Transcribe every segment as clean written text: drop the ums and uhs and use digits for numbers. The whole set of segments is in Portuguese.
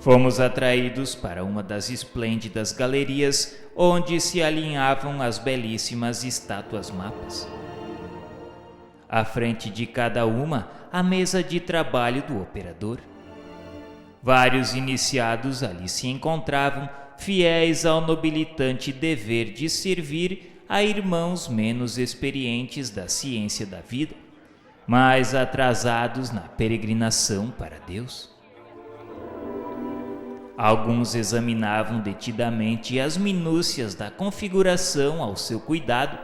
Fomos atraídos para uma das esplêndidas galerias onde se alinhavam as belíssimas estátuas-mapas. À frente de cada uma, a mesa de trabalho do operador. Vários iniciados ali se encontravam, fiéis ao nobilitante dever de servir a irmãos menos experientes da ciência da vida, mas atrasados na peregrinação para Deus. Alguns examinavam detidamente as minúcias da configuração ao seu cuidado.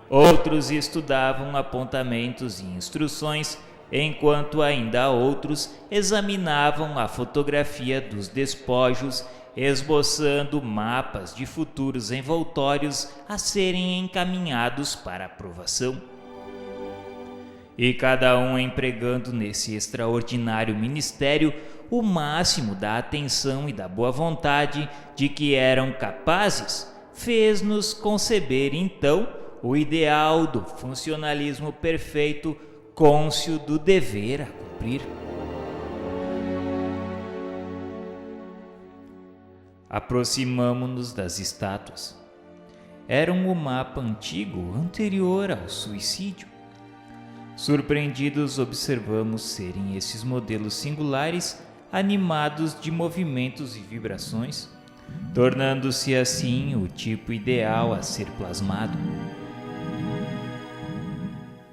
Outros estudavam apontamentos e instruções, enquanto ainda outros examinavam a fotografia dos despojos, esboçando mapas de futuros envoltórios a serem encaminhados para aprovação. E cada um empregando nesse extraordinário ministério o máximo da atenção e da boa vontade de que eram capazes, fez-nos conceber então o ideal do funcionalismo perfeito, cônscio do dever a cumprir. Aproximamo-nos das estátuas. Eram o mapa antigo anterior ao suicídio. Surpreendidos, observamos serem esses modelos singulares animados de movimentos e vibrações, tornando-se assim o tipo ideal a ser plasmado.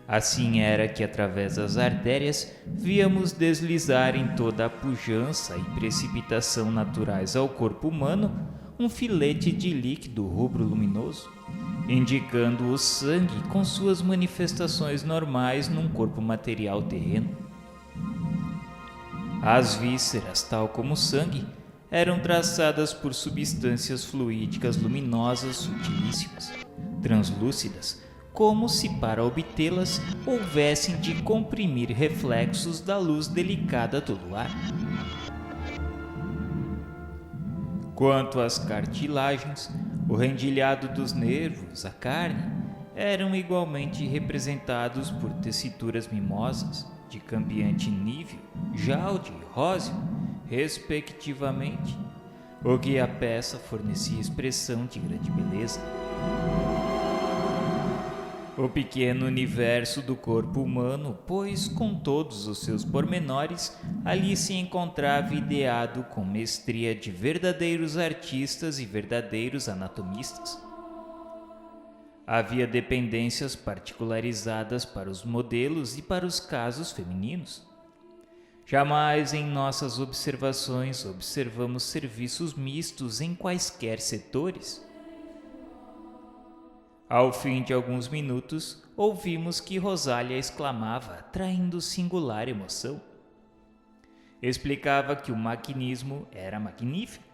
Assim era que, através das artérias, víamos deslizar em toda a pujança e precipitação naturais ao corpo humano um filete de líquido rubro-luminoso, indicando o sangue com suas manifestações normais num corpo material terreno. As vísceras, tal como o sangue, eram traçadas por substâncias fluídicas luminosas sutilíssimas, translúcidas, como se para obtê-las houvessem de comprimir reflexos da luz delicada do luar. Quanto às cartilagens, o rendilhado dos nervos, a carne, eram igualmente representados por tessituras mimosas, de cambiante nível, jáldio e róseo, respectivamente, o que à peça fornecia expressão de grande beleza. O pequeno universo do corpo humano, pois com todos os seus pormenores, ali se encontrava ideado com mestria de verdadeiros artistas e verdadeiros anatomistas. Havia dependências particularizadas para os modelos e para os casos femininos. Jamais em nossas observações observamos serviços mistos em quaisquer setores. Ao fim de alguns minutos, ouvimos que Rosália exclamava, traindo singular emoção. Explicava que o maquinismo era magnífico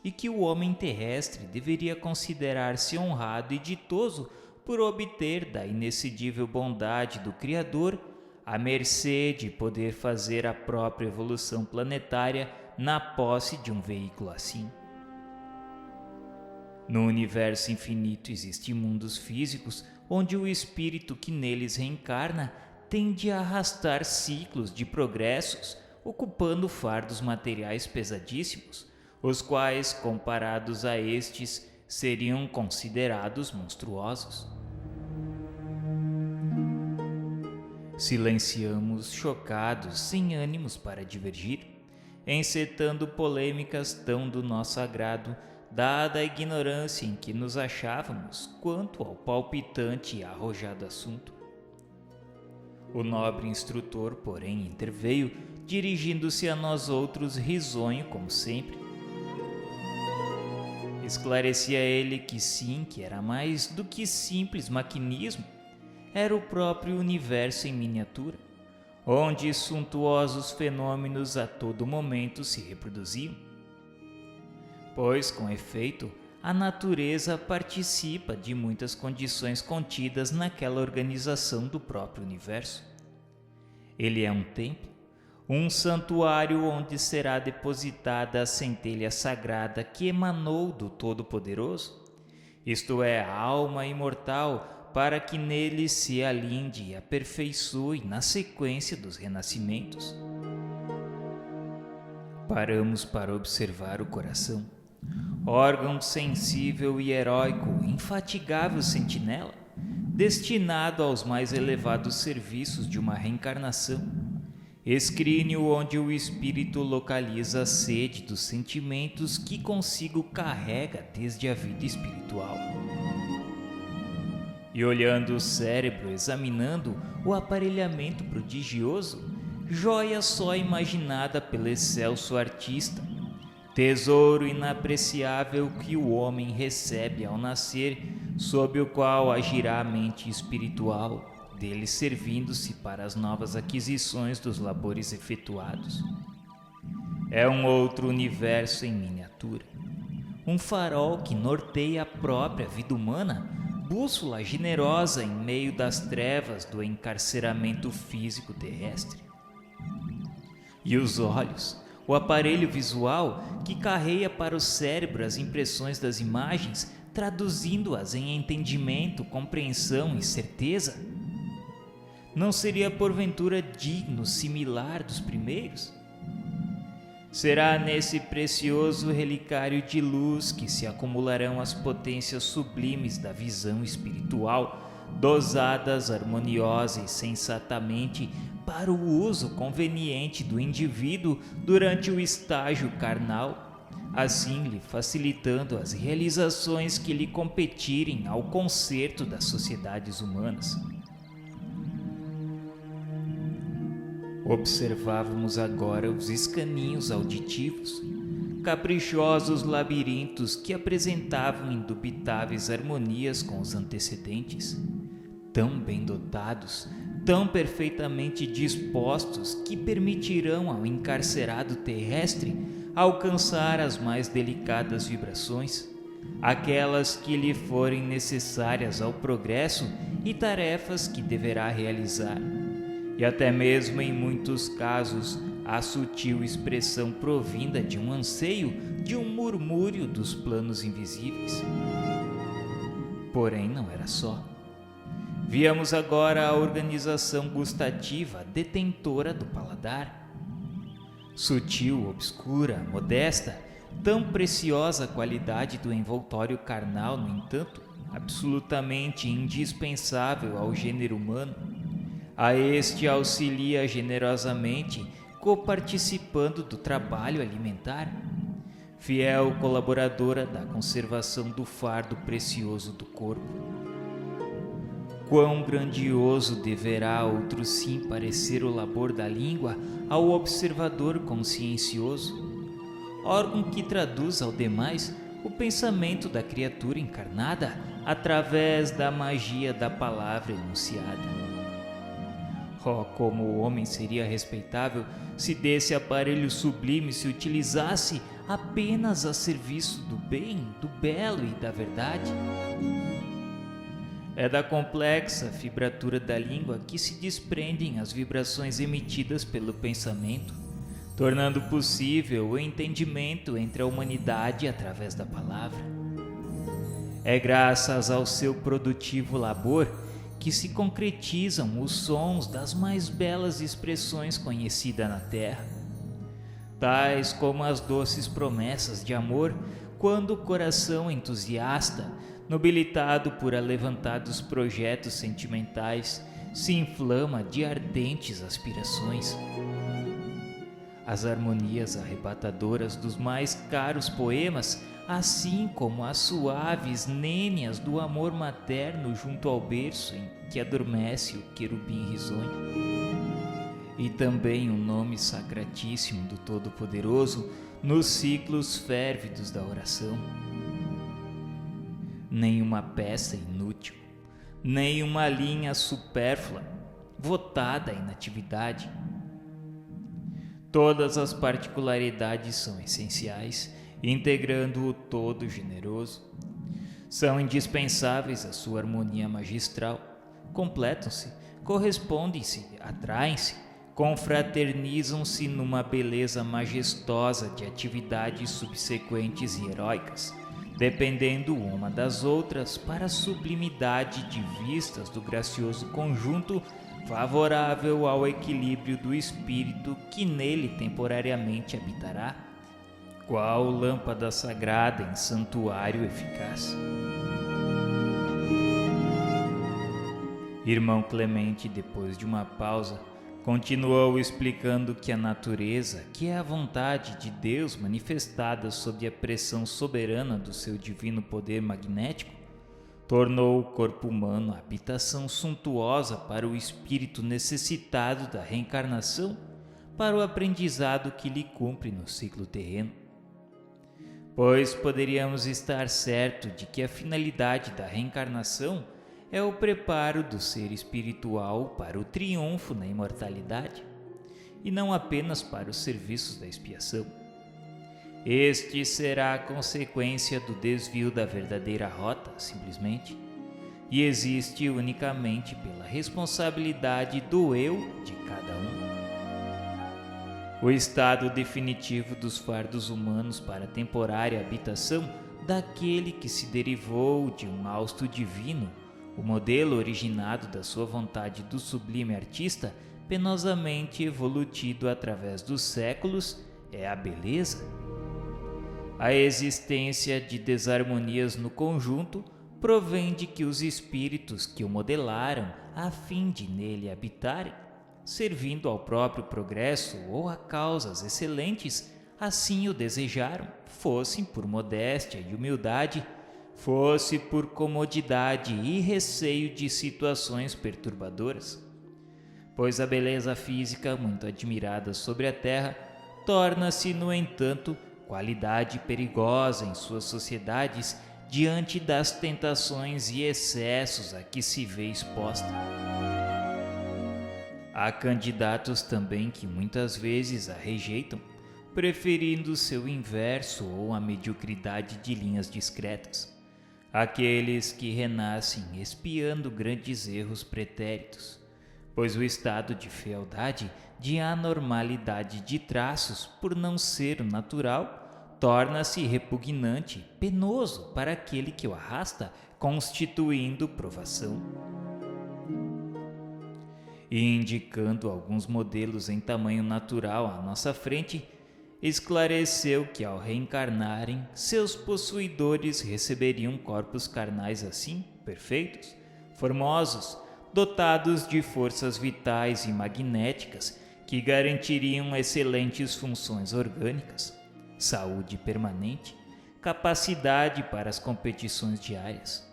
e que o homem terrestre deveria considerar-se honrado e ditoso por obter da inexcedível bondade do Criador a mercê de poder fazer a própria evolução planetária na posse de um veículo assim. No universo infinito existem mundos físicos onde o espírito que neles reencarna tende a arrastar ciclos de progressos, ocupando fardos materiais pesadíssimos, os quais, comparados a estes, seriam considerados monstruosos. Silenciamos, chocados, sem ânimos para divergir, encetando polêmicas tão do nosso agrado, dada a ignorância em que nos achávamos quanto ao palpitante e arrojado assunto. O nobre instrutor, porém, interveio, dirigindo-se a nós outros risonho como sempre. Esclarecia ele que sim, que era mais do que simples maquinismo, era o próprio universo em miniatura, onde suntuosos fenômenos a todo momento se reproduziam. Pois, com efeito, a natureza participa de muitas condições contidas naquela organização do próprio universo. Ele é um templo, um santuário onde será depositada a centelha sagrada que emanou do Todo-Poderoso, isto é, a alma imortal, para que nele se alinde e aperfeiçoe na sequência dos renascimentos. Paramos para observar o coração, órgão sensível e heróico, infatigável sentinela, destinado aos mais elevados serviços de uma reencarnação, escrínio onde o espírito localiza a sede dos sentimentos que consigo carrega desde a vida espiritual. E olhando o cérebro, examinando o aparelhamento prodigioso, joia só imaginada pelo excelso artista, tesouro inapreciável que o homem recebe ao nascer, sob o qual agirá a mente espiritual, dele servindo-se para as novas aquisições dos labores efetuados. É um outro universo em miniatura, um farol que norteia a própria vida humana, bússola generosa em meio das trevas do encarceramento físico terrestre. E os olhos, o aparelho visual que carrega para o cérebro as impressões das imagens, traduzindo-as em entendimento, compreensão e certeza? Não seria porventura digno similar dos primeiros? Será nesse precioso relicário de luz que se acumularão as potências sublimes da visão espiritual, dosadas harmoniosa e sensatamente para o uso conveniente do indivíduo durante o estágio carnal, assim lhe facilitando as realizações que lhe competirem ao conserto das sociedades humanas. Observávamos agora os escaninhos auditivos, caprichosos labirintos que apresentavam indubitáveis harmonias com os antecedentes, tão bem dotados, tão perfeitamente dispostos que permitirão ao encarcerado terrestre alcançar as mais delicadas vibrações, aquelas que lhe forem necessárias ao progresso e tarefas que deverá realizar, e até mesmo em muitos casos a sutil expressão provinda de um anseio, de um murmúrio dos planos invisíveis. Porém, não era só. Víamos agora a organização gustativa detentora do paladar. Sutil, obscura, modesta, tão preciosa a qualidade do envoltório carnal, no entanto, absolutamente indispensável ao gênero humano. A este auxilia generosamente, coparticipando do trabalho alimentar, fiel colaboradora da conservação do fardo precioso do corpo. Quão grandioso deverá outro sim parecer o labor da língua ao observador consciencioso, órgão que traduz ao demais o pensamento da criatura encarnada através da magia da palavra enunciada. Oh, como o homem seria respeitável se desse aparelho sublime se utilizasse apenas a serviço do bem, do belo e da verdade. É da complexa fibratura da língua que se desprendem as vibrações emitidas pelo pensamento, tornando possível o entendimento entre a humanidade através da palavra. É graças ao seu produtivo labor que se concretizam os sons das mais belas expressões conhecidas na terra, tais como as doces promessas de amor, quando o coração entusiasta, nobilitado por alevantados projetos sentimentais, se inflama de ardentes aspirações. As harmonias arrebatadoras dos mais caros poemas, assim como as suaves nênias do amor materno junto ao berço em que adormece o querubim risonho. E também o nome sacratíssimo do Todo-Poderoso nos ciclos férvidos da oração. Nenhuma peça inútil, nenhuma linha supérflua, votada à inatividade. Todas as particularidades são essenciais, integrando o todo generoso. São indispensáveis à sua harmonia magistral, completam-se, correspondem-se, atraem-se, confraternizam-se numa beleza majestosa de atividades subsequentes e heróicas, dependendo uma das outras para a sublimidade de vistas do gracioso conjunto favorável ao equilíbrio do espírito que nele temporariamente habitará, qual lâmpada sagrada em santuário eficaz. Irmão Clemente, depois de uma pausa, continuou explicando que a natureza, que é a vontade de Deus manifestada sob a pressão soberana do seu divino poder magnético, tornou o corpo humano a habitação suntuosa para o espírito necessitado da reencarnação, para o aprendizado que lhe cumpre no ciclo terreno. Pois poderíamos estar certo de que a finalidade da reencarnação é o preparo do ser espiritual para o triunfo na imortalidade, e não apenas para os serviços da expiação. Este será a consequência do desvio da verdadeira rota, simplesmente, e existe unicamente pela responsabilidade do eu de cada um. O estado definitivo dos fardos humanos para a temporária habitação daquele que se derivou de um hausto divino, o modelo originado da sua vontade do sublime artista, penosamente evolutido através dos séculos, é a beleza. A existência de desarmonias no conjunto provém de que os espíritos que o modelaram a fim de nele habitarem, servindo ao próprio progresso ou a causas excelentes, assim o desejaram, fossem por modéstia e humildade, fosse por comodidade e receio de situações perturbadoras. Pois a beleza física, muito admirada sobre a terra, torna-se, no entanto, qualidade perigosa em suas sociedades diante das tentações e excessos a que se vê exposta. Há candidatos também que muitas vezes a rejeitam, preferindo seu inverso ou a mediocridade de linhas discretas. Aqueles que renascem espiando grandes erros pretéritos, pois o estado de fealdade, de anormalidade de traços, por não ser o natural, torna-se repugnante, penoso para aquele que o arrasta, constituindo provação. E indicando alguns modelos em tamanho natural à nossa frente, esclareceu que ao reencarnarem, seus possuidores receberiam corpos carnais assim, perfeitos, formosos, dotados de forças vitais e magnéticas que garantiriam excelentes funções orgânicas, saúde permanente, capacidade para as competições diárias.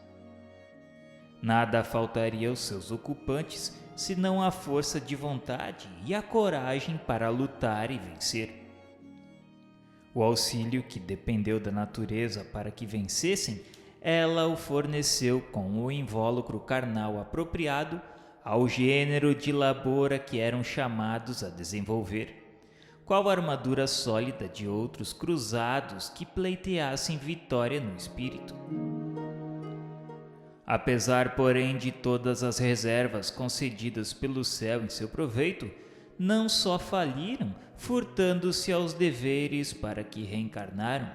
Nada faltaria aos seus ocupantes senão a força de vontade e a coragem para lutar e vencer. O auxílio que dependeu da natureza para que vencessem, ela o forneceu com o invólucro carnal apropriado ao gênero de labor a que eram chamados a desenvolver, qual armadura sólida de outros cruzados que pleiteassem vitória no espírito. Apesar, porém, de todas as reservas concedidas pelo céu em seu proveito, não só faliram, furtando-se aos deveres para que reencarnaram,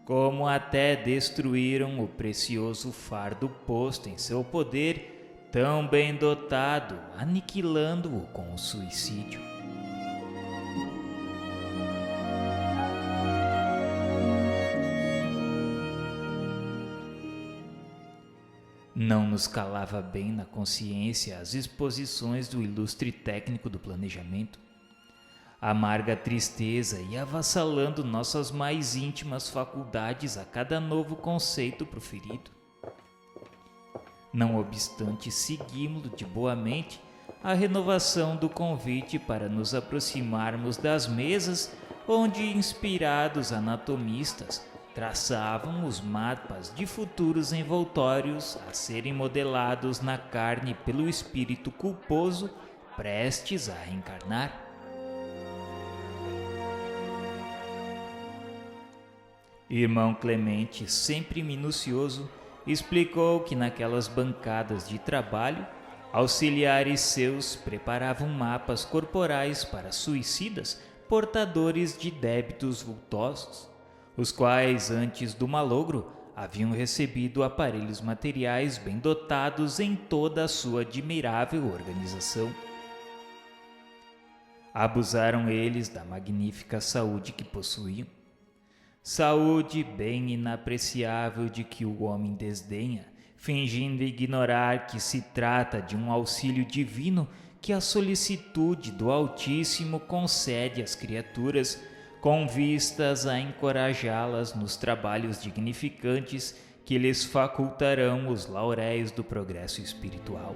como até destruíram o precioso fardo posto em seu poder, tão bem dotado, aniquilando-o com o suicídio. Não nos calava bem na consciência as exposições do ilustre técnico do planejamento. Amarga tristeza e avassalando nossas mais íntimas faculdades a cada novo conceito proferido. Não obstante, seguimos-lo de boa mente a renovação do convite para nos aproximarmos das mesas onde inspirados anatomistas traçavam os mapas de futuros envoltórios a serem modelados na carne pelo espírito culposo prestes a reencarnar. Irmão Clemente, sempre minucioso, explicou que naquelas bancadas de trabalho, auxiliares seus preparavam mapas corporais para suicidas portadores de débitos vultosos, os quais, antes do malogro, haviam recebido aparelhos materiais bem dotados em toda a sua admirável organização. Abusaram eles da magnífica saúde que possuíam. Saúde bem inapreciável de que o homem desdenha, fingindo ignorar que se trata de um auxílio divino que a solicitude do Altíssimo concede às criaturas, com vistas a encorajá-las nos trabalhos dignificantes que lhes facultarão os lauréis do progresso espiritual.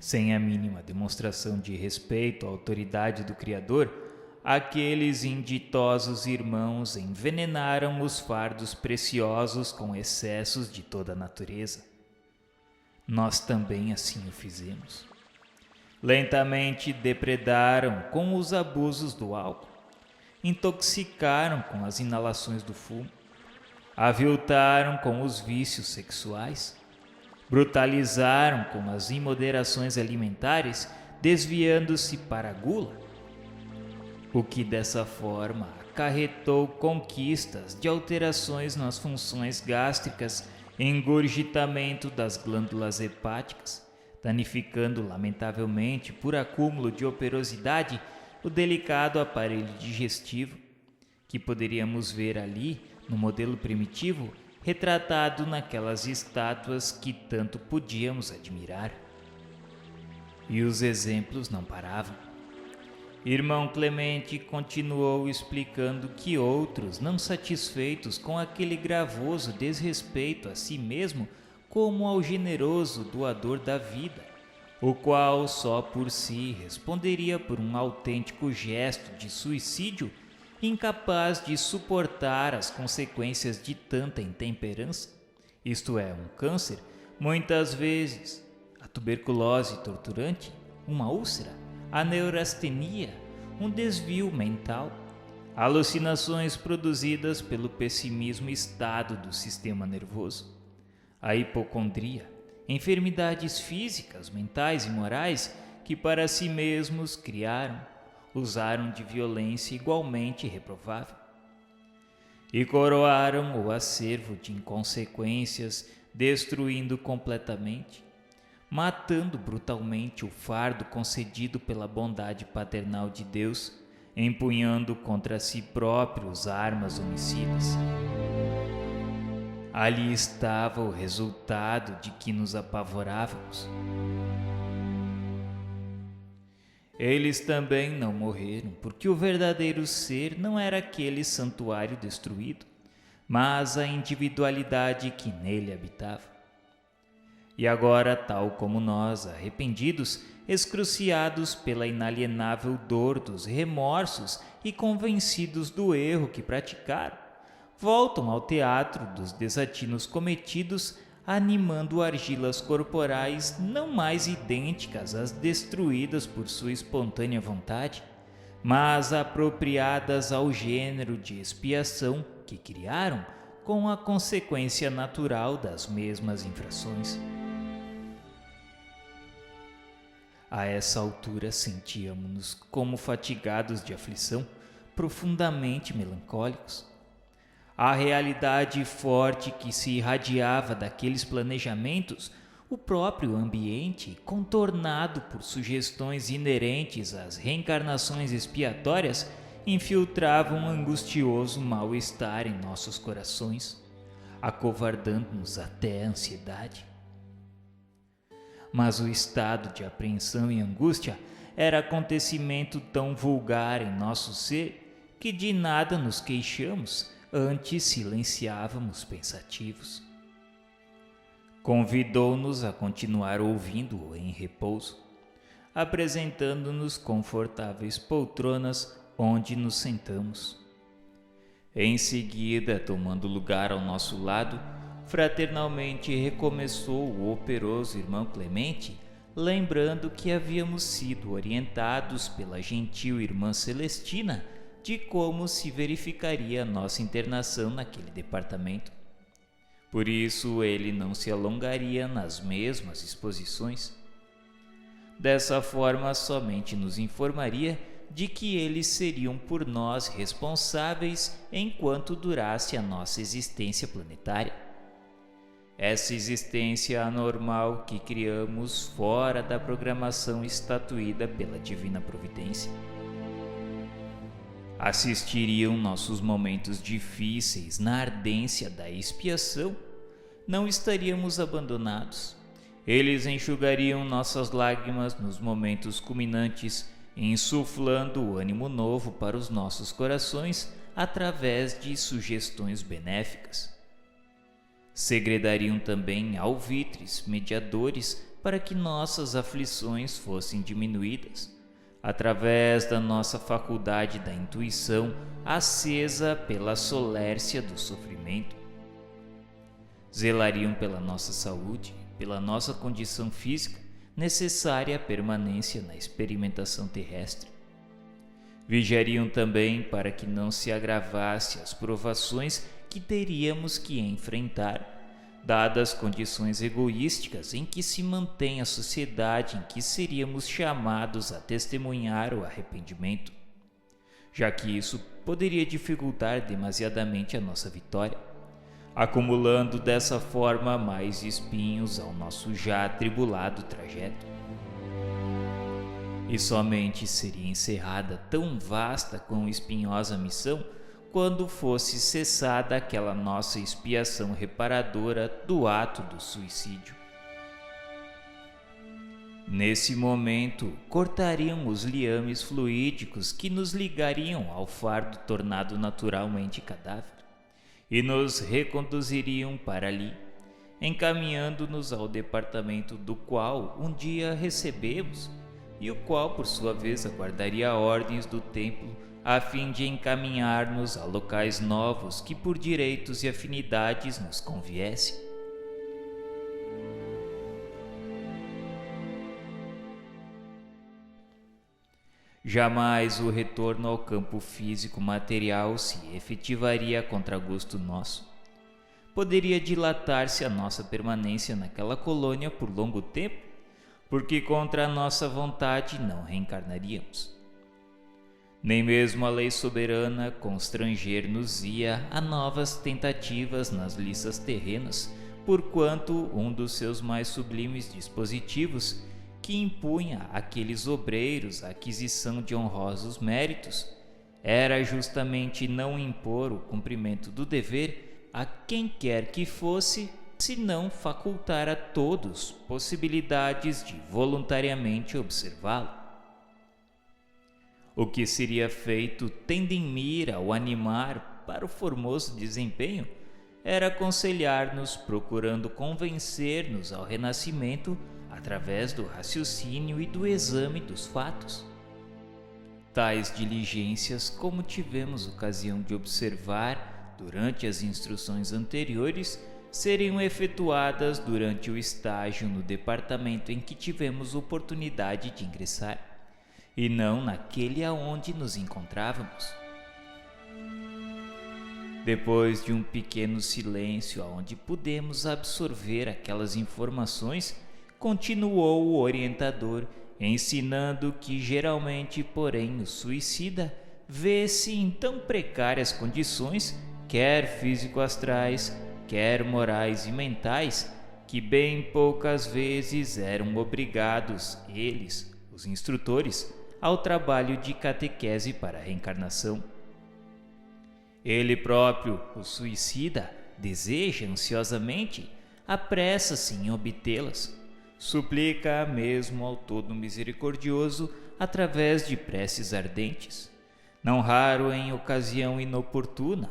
Sem a mínima demonstração de respeito à autoridade do Criador, aqueles inditosos irmãos envenenaram os fardos preciosos com excessos de toda a natureza. Nós também assim o fizemos. Lentamente depredaram com os abusos do álcool, intoxicaram com as inalações do fumo, aviltaram com os vícios sexuais, brutalizaram com as imoderações alimentares, desviando-se para a gula, o que dessa forma acarretou conquistas de alterações nas funções gástricas, engurgitamento das glândulas hepáticas, danificando lamentavelmente por acúmulo de operosidade o delicado aparelho digestivo, que poderíamos ver ali, no modelo primitivo, retratado naquelas estátuas que tanto podíamos admirar. E os exemplos não paravam. Irmão Clemente continuou explicando que outros, não satisfeitos com aquele gravoso desrespeito a si mesmo como ao generoso doador da vida, o qual só por si responderia por um autêntico gesto de suicídio, incapaz de suportar as consequências de tanta intemperança, isto é, um câncer, muitas vezes, a tuberculose torturante, uma úlcera, a neurastenia, um desvio mental, alucinações produzidas pelo pessimismo estado do sistema nervoso, a hipocondria, enfermidades físicas, mentais e morais que para si mesmos criaram, usaram de violência igualmente reprovável. E coroaram o acervo de inconsequências, destruindo completamente, matando brutalmente o fardo concedido pela bondade paternal de Deus, empunhando contra si próprios armas homicidas. Ali estava o resultado de que nos apavorávamos. Eles também não morreram, porque o verdadeiro ser não era aquele santuário destruído, mas a individualidade que nele habitava. E agora, tal como nós, arrependidos, excruciados pela inalienável dor dos remorsos e convencidos do erro que praticaram, voltam ao teatro dos desatinos cometidos, animando argilas corporais não mais idênticas às destruídas por sua espontânea vontade, mas apropriadas ao gênero de expiação que criaram com a consequência natural das mesmas infrações. A essa altura sentíamos-nos como fatigados de aflição, profundamente melancólicos. A realidade forte que se irradiava daqueles planejamentos, o próprio ambiente, contornado por sugestões inerentes às reencarnações expiatórias, infiltrava um angustioso mal-estar em nossos corações, acovardando-nos até a ansiedade. Mas o estado de apreensão e angústia era acontecimento tão vulgar em nosso ser que de nada nos queixamos, antes silenciávamos pensativos. Convidou-nos a continuar ouvindo-o em repouso, apresentando-nos confortáveis poltronas onde nos sentamos. Em seguida, tomando lugar ao nosso lado, fraternalmente recomeçou o operoso irmão Clemente, lembrando que havíamos sido orientados pela gentil irmã Celestina de como se verificaria a nossa internação naquele departamento. Por isso ele não se alongaria nas mesmas exposições. Dessa forma, somente nos informaria de que eles seriam por nós responsáveis enquanto durasse a nossa existência planetária. essa existência anormal que criamos fora da programação estatuída pela divina providência. Assistiriam nossos momentos difíceis na ardência da expiação, não estaríamos abandonados. Eles enxugariam nossas lágrimas nos momentos culminantes, insuflando ânimo novo para os nossos corações através de sugestões benéficas. Segredariam também alvitres mediadores para que nossas aflições fossem diminuídas, através da nossa faculdade da intuição acesa pela solércia do sofrimento. Zelariam pela nossa saúde, pela nossa condição física, necessária à permanência na experimentação terrestre. Vigiariam também para que não se agravasse as provações que teríamos que enfrentar, dadas condições egoísticas em que se mantém a sociedade em que seríamos chamados a testemunhar o arrependimento, já que isso poderia dificultar demasiadamente a nossa vitória, acumulando dessa forma mais espinhos ao nosso já atribulado trajeto. E somente seria encerrada tão vasta quão espinhosa missão quando fosse cessada aquela nossa expiação reparadora do ato do suicídio. Nesse momento, cortariam os liames fluídicos que nos ligariam ao fardo tornado naturalmente cadáver e nos reconduziriam para ali, encaminhando-nos ao departamento do qual um dia recebemos e o qual, por sua vez, aguardaria ordens do templo a fim de encaminhar-nos a locais novos que por direitos e afinidades nos conviessem. Jamais o retorno ao campo físico material se efetivaria a contragosto nosso. Poderia dilatar-se a nossa permanência naquela colônia por longo tempo, porque contra a nossa vontade não reencarnaríamos. Nem mesmo a lei soberana constranger-nos-ia a novas tentativas nas liças terrenas, porquanto um dos seus mais sublimes dispositivos, que impunha àqueles obreiros a aquisição de honrosos méritos, era justamente não impor o cumprimento do dever a quem quer que fosse, senão facultar a todos possibilidades de voluntariamente observá-lo. O que seria feito tendo em mira o animar para o formoso desempenho era aconselhar-nos procurando convencer-nos ao renascimento através do raciocínio e do exame dos fatos. Tais diligências, como tivemos ocasião de observar durante as instruções anteriores, seriam efetuadas durante o estágio no departamento em que tivemos oportunidade de ingressar, e não naquele aonde nos encontrávamos. Depois de um pequeno silêncio aonde pudemos absorver aquelas informações, continuou o orientador, ensinando que geralmente, porém, o suicida vê-se em tão precárias condições, quer físico-astrais, quer morais e mentais, que bem poucas vezes eram obrigados eles, os instrutores, ao trabalho de catequese para a reencarnação. Ele próprio, o suicida, deseja ansiosamente, apressa-se em obtê-las, suplica mesmo ao Todo Misericordioso através de preces ardentes, não raro em ocasião inoportuna,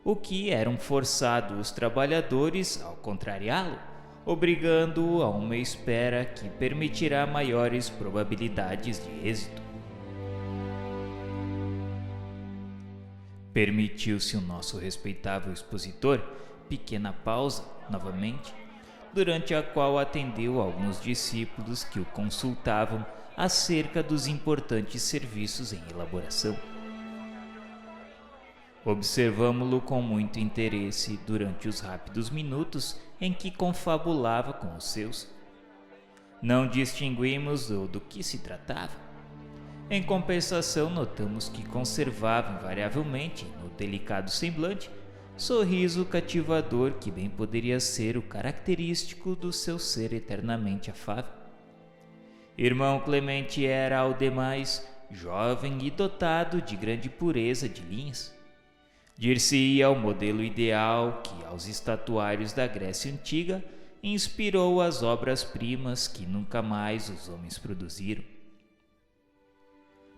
o que eram forçados os trabalhadores ao contrariá-lo, obrigando-o a uma espera que permitirá maiores probabilidades de êxito. Permitiu-se o nosso respeitável expositor pequena pausa, novamente, durante a qual atendeu alguns discípulos que o consultavam acerca dos importantes serviços em elaboração. Observamo-lo com muito interesse durante os rápidos minutos em que confabulava com os seus. Não distinguimos do que se tratava. Em compensação, notamos que conservava invariavelmente, no delicado semblante, sorriso cativador que bem poderia ser o característico do seu ser eternamente afável. Irmão Clemente era, ao demais, jovem e dotado de grande pureza de linhas. Dir-se-ia o modelo ideal que, aos estatuários da Grécia Antiga, inspirou as obras-primas que nunca mais os homens produziram.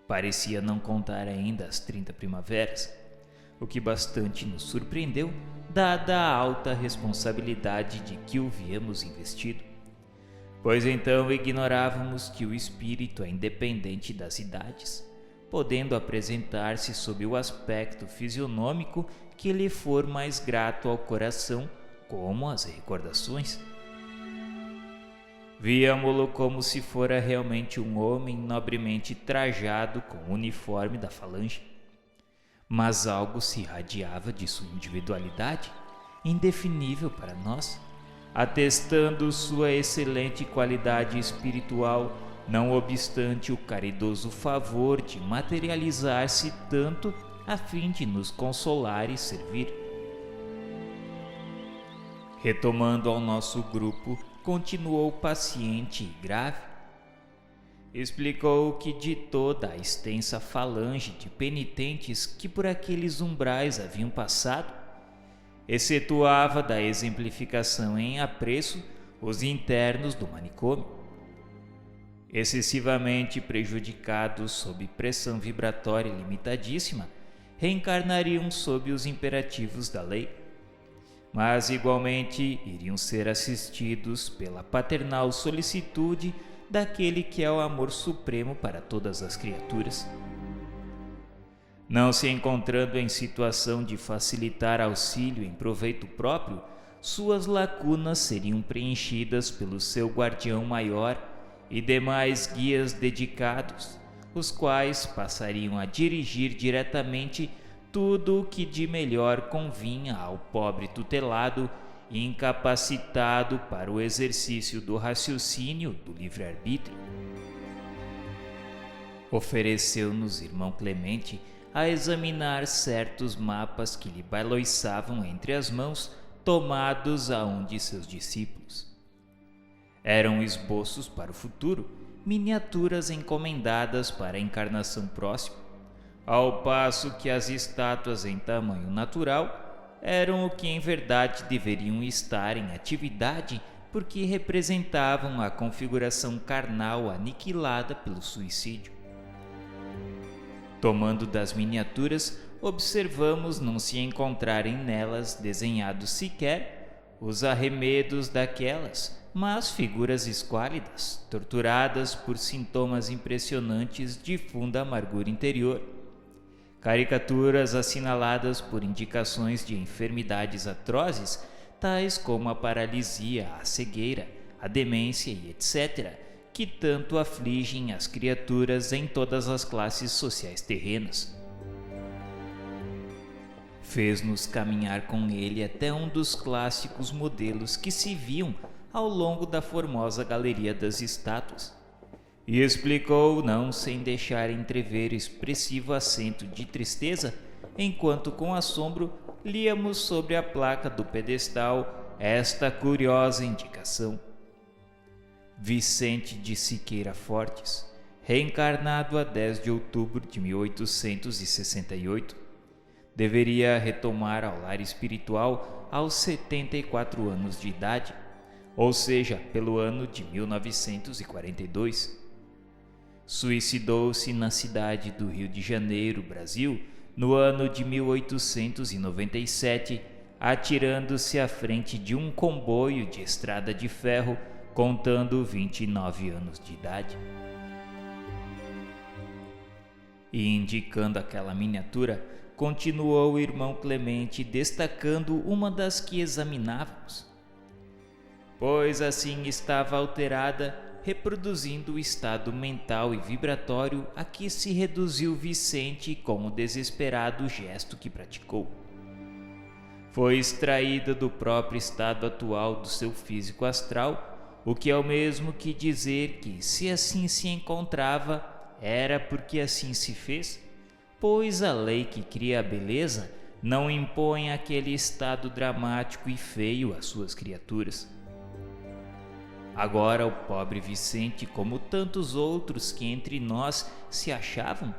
Parecia não contar ainda as 30 primaveras, o que bastante nos surpreendeu, dada a alta responsabilidade de que o víamos investido, pois então ignorávamos que o espírito é independente das idades, podendo apresentar-se sob o aspecto fisionômico que lhe for mais grato ao coração, como as recordações. Víamo-lo como se fora realmente um homem nobremente trajado com o uniforme da falange. Mas algo se irradiava de sua individualidade, indefinível para nós, atestando sua excelente qualidade espiritual, não obstante o caridoso favor de materializar-se tanto a fim de nos consolar e servir. Retomando ao nosso grupo, continuou paciente e grave. Explicou que de toda a extensa falange de penitentes que por aqueles umbrais haviam passado, excetuava da exemplificação em apreço os internos do manicômio, excessivamente prejudicados sob pressão vibratória limitadíssima, reencarnariam sob os imperativos da lei, mas igualmente iriam ser assistidos pela paternal solicitude daquele que é o amor supremo para todas as criaturas. Não se encontrando em situação de facilitar auxílio em proveito próprio, suas lacunas seriam preenchidas pelo seu guardião maior e demais guias dedicados, os quais passariam a dirigir diretamente tudo o que de melhor convinha ao pobre tutelado, incapacitado para o exercício do raciocínio do livre-arbítrio. Ofereceu-nos irmão Clemente a examinar certos mapas que lhe baloiçavam entre as mãos, tomados a um de seus discípulos. Eram esboços para o futuro, miniaturas encomendadas para a encarnação próxima, ao passo que as estátuas em tamanho natural eram o que em verdade deveriam estar em atividade, porque representavam a configuração carnal aniquilada pelo suicídio. Tomando das miniaturas, observamos não se encontrarem nelas desenhados sequer os arremedos daquelas, mas figuras esquálidas, torturadas por sintomas impressionantes de funda amargura interior. Caricaturas assinaladas por indicações de enfermidades atrozes, tais como a paralisia, a cegueira, a demência e etc., que tanto afligem as criaturas em todas as classes sociais terrenas. Fez-nos caminhar com ele até um dos clássicos modelos que se viam ao longo da formosa galeria das estátuas, e explicou, não sem deixar entrever expressivo acento de tristeza, enquanto com assombro líamos sobre a placa do pedestal esta curiosa indicação: Vicente de Siqueira Fortes, reencarnado a 10 de outubro de 1868, deveria retomar ao lar espiritual aos 74 anos de idade, ou seja, pelo ano de 1942. Suicidou-se na cidade do Rio de Janeiro, Brasil, no ano de 1897, atirando-se à frente de um comboio de estrada de ferro, contando 29 anos de idade. E indicando aquela miniatura, continuou o irmão Clemente destacando uma das que examinávamos, pois assim estava alterada, reproduzindo o estado mental e vibratório a que se reduziu Vicente com o desesperado gesto que praticou. Foi extraída do próprio estado atual do seu físico astral, o que é o mesmo que dizer que, se assim se encontrava, era porque assim se fez, pois a lei que cria a beleza não impõe aquele estado dramático e feio às suas criaturas. Agora o pobre Vicente, como tantos outros que entre nós se achavam,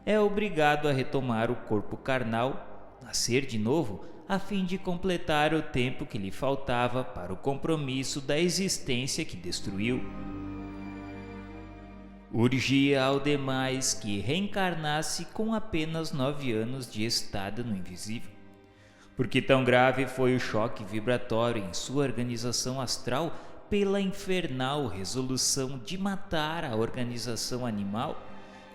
é obrigado a retomar o corpo carnal, nascer de novo, a fim de completar o tempo que lhe faltava para o compromisso da existência que destruiu. Urgia ao demais que reencarnasse com apenas 9 anos de estada no invisível, porque tão grave foi o choque vibratório em sua organização astral pela infernal resolução de matar a organização animal,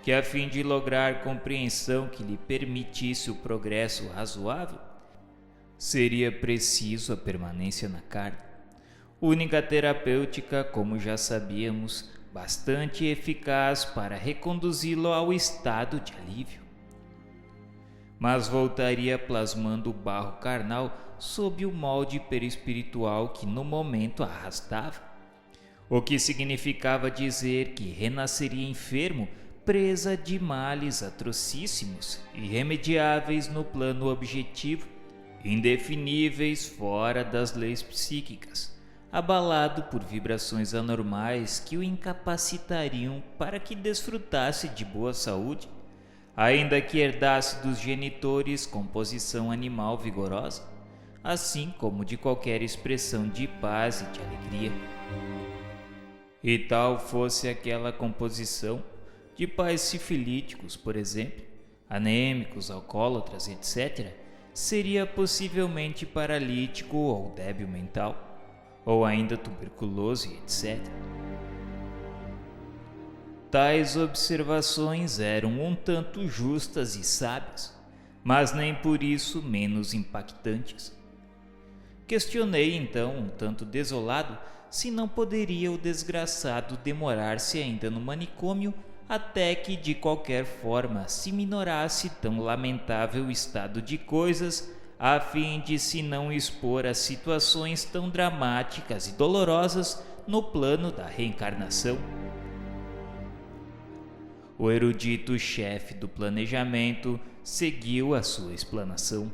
que a fim de lograr compreensão que lhe permitisse o progresso razoável, seria preciso a permanência na carne, única terapêutica, como já sabíamos, bastante eficaz para reconduzi-lo ao estado de alívio. Mas voltaria plasmando o barro carnal sob o molde perispiritual que no momento arrastava, o que significava dizer que renasceria enfermo, presa de males atrocíssimos, irremediáveis no plano objetivo, indefiníveis fora das leis psíquicas, abalado por vibrações anormais que o incapacitariam para que desfrutasse de boa saúde, ainda que herdasse dos genitores composição animal vigorosa, assim como de qualquer expressão de paz e de alegria. E tal fosse aquela composição, de pais sifilíticos, por exemplo, anêmicos, alcoólatras, etc., seria possivelmente paralítico ou débil mental, ou ainda tuberculoso, etc. Tais observações eram um tanto justas e sábias, mas nem por isso menos impactantes. Questionei então, um tanto desolado, se não poderia o desgraçado demorar-se ainda no manicômio até que de qualquer forma se minorasse tão lamentável estado de coisas, a fim de se não expor a situações tão dramáticas e dolorosas no plano da reencarnação. O erudito chefe do planejamento seguiu a sua explanação.